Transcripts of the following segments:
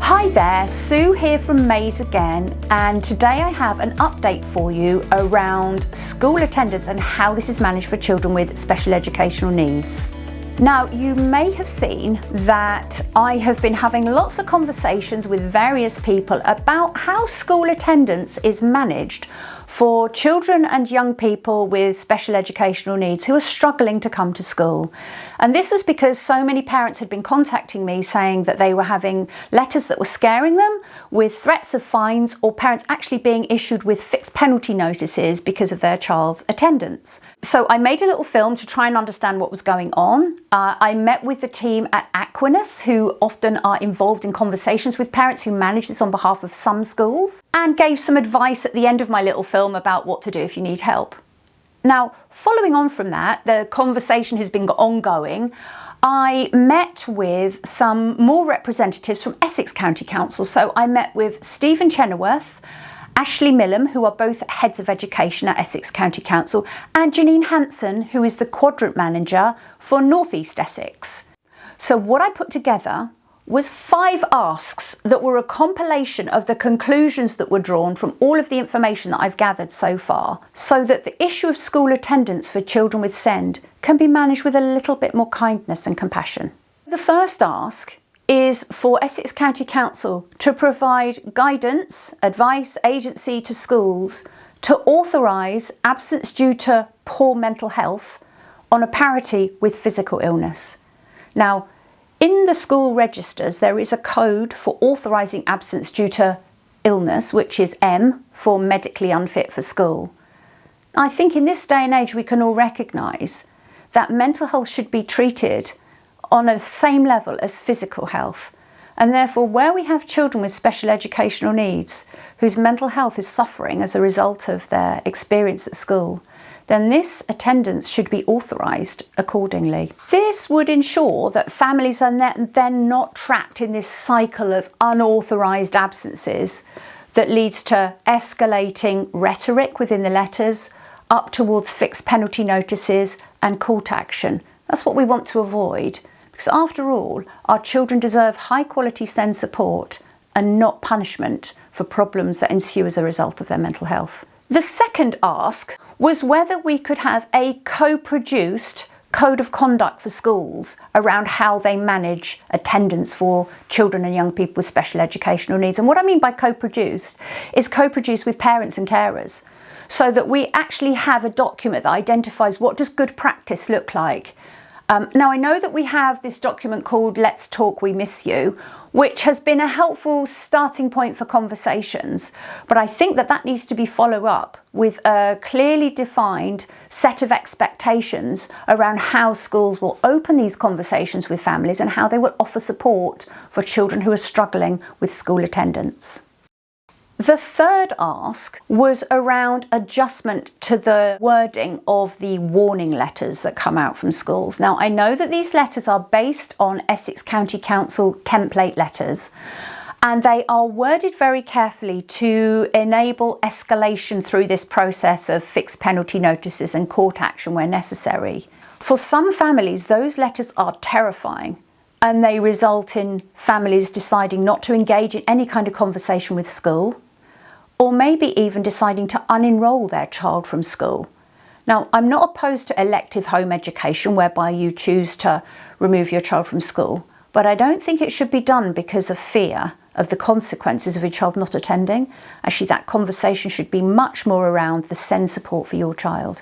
Hi there, Sue here from Maze again, and today I have an update for you around school attendance and how this is managed for children with special educational needs. Now, you may have seen that I have been having lots of conversations with various people about how school attendance is managed for children and young people with special educational needs who are struggling to come to school. And this was because so many parents had been contacting me saying that they were having letters that were scaring them with threats of fines, or parents actually being issued with fixed penalty notices because of their child's attendance. So I made a little film to try and understand what was going on. I met with the team at Aquinas, who often are involved in conversations with parents who manage this on behalf of some schools, and gave some advice at the end of my little film about what to do if you need help. Now, following on from that, the conversation has been ongoing. I met with some more representatives from Essex County Council. So I met with Stephen Chenoweth, Ashley Millam, who are both heads of education at Essex County Council, and Janine Hanson, who is the quadrant manager for North East Essex. So what I put together was 5 asks that were a compilation of the conclusions that were drawn from all of the information that I've gathered so far, so that the issue of school attendance for children with SEND can be managed with a little bit more kindness and compassion. The first ask is for Essex County Council to provide guidance, advice, agency to schools to authorise absence due to poor mental health on a parity with physical illness. Now, in the school registers, there is a code for authorising absence due to illness, which is M for medically unfit for school. I think in this day and age, we can all recognise that mental health should be treated on a same level as physical health. And therefore, where we have children with special educational needs whose mental health is suffering as a result of their experience at school, then this attendance should be authorised accordingly. This would ensure that families are then not trapped in this cycle of unauthorised absences that leads to escalating rhetoric within the letters up towards fixed penalty notices and call to action. That's what we want to avoid, because after all, our children deserve high quality SEND support and not punishment for problems that ensue as a result of their mental health. The second ask was whether we could have a co-produced code of conduct for schools around how they manage attendance for children and young people with special educational needs. And what I mean by co-produced is co-produced with parents and carers, so that we actually have a document that identifies what does good practice look like. Now, I know that we have this document called Let's Talk, We Miss You, which has been a helpful starting point for conversations, but I think that needs to be followed up with a clearly defined set of expectations around how schools will open these conversations with families and how they will offer support for children who are struggling with school attendance. The third ask was around adjustment to the wording of the warning letters that come out from schools. Now, I know that these letters are based on Essex County Council template letters, and they are worded very carefully to enable escalation through this process of fixed penalty notices and court action where necessary. For some families, those letters are terrifying, and they result in families deciding not to engage in any kind of conversation with school, or maybe even deciding to unenroll their child from school. Now, I'm not opposed to elective home education whereby you choose to remove your child from school, but I don't think it should be done because of fear of the consequences of your child not attending. Actually, that conversation should be much more around the SEND support for your child.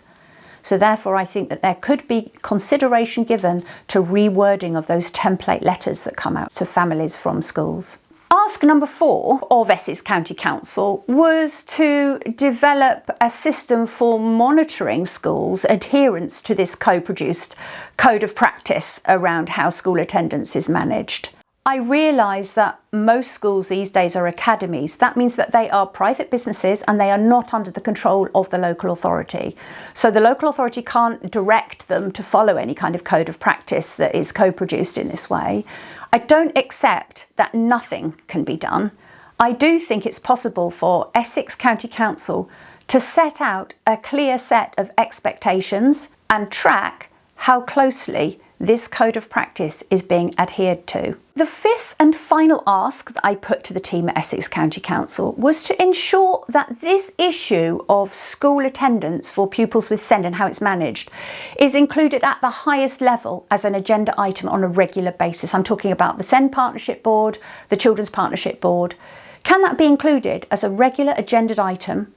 So therefore, I think that there could be consideration given to rewording of those template letters that come out to families from schools. Ask number 4 of Essex County Council was to develop a system for monitoring schools' adherence to this co-produced code of practice around how school attendance is managed. I realise that most schools these days are academies. That means that they are private businesses and they are not under the control of the local authority. So the local authority can't direct them to follow any kind of code of practice that is co-produced in this way. I don't accept that nothing can be done. I do think it's possible for Essex County Council to set out a clear set of expectations and track how closely this code of practice is being adhered to. The fifth and final ask that I put to the team at Essex County Council was to ensure that this issue of school attendance for pupils with SEND and how it's managed is included at the highest level as an agenda item on a regular basis. I'm talking about the SEND Partnership Board, the Children's Partnership Board. Can that be included as a regular agenda item?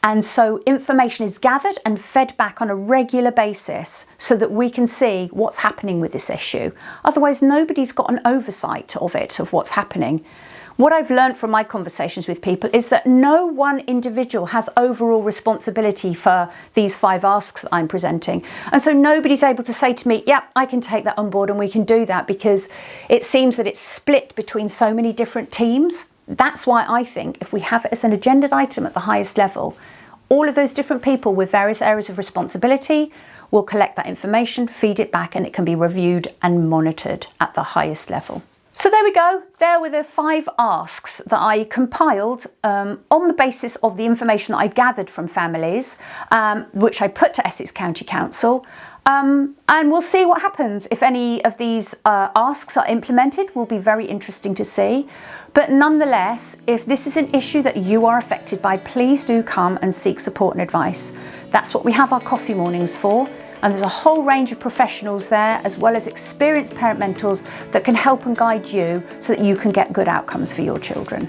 And so information is gathered and fed back on a regular basis so that we can see what's happening with this issue. Otherwise, nobody's got an oversight of it, of what's happening. What I've learned from my conversations with people is that no one individual has overall responsibility for these 5 asks that I'm presenting. And so nobody's able to say to me, yep, I can take that on board and we can do that, because it seems that it's split between so many different teams. That's why I think if we have it as an agenda item at the highest level, all of those different people with various areas of responsibility will collect that information, feed it back, and it can be reviewed and monitored at the highest level. So there we go. There were the 5 asks that I compiled on the basis of the information that I gathered from families, which I put to Essex County Council. And we'll see what happens. If any of these asks are implemented, will be very interesting to see. But nonetheless, if this is an issue that you are affected by, please do come and seek support and advice. That's what we have our coffee mornings for. And there's a whole range of professionals there, as well as experienced parent mentors that can help and guide you so that you can get good outcomes for your children.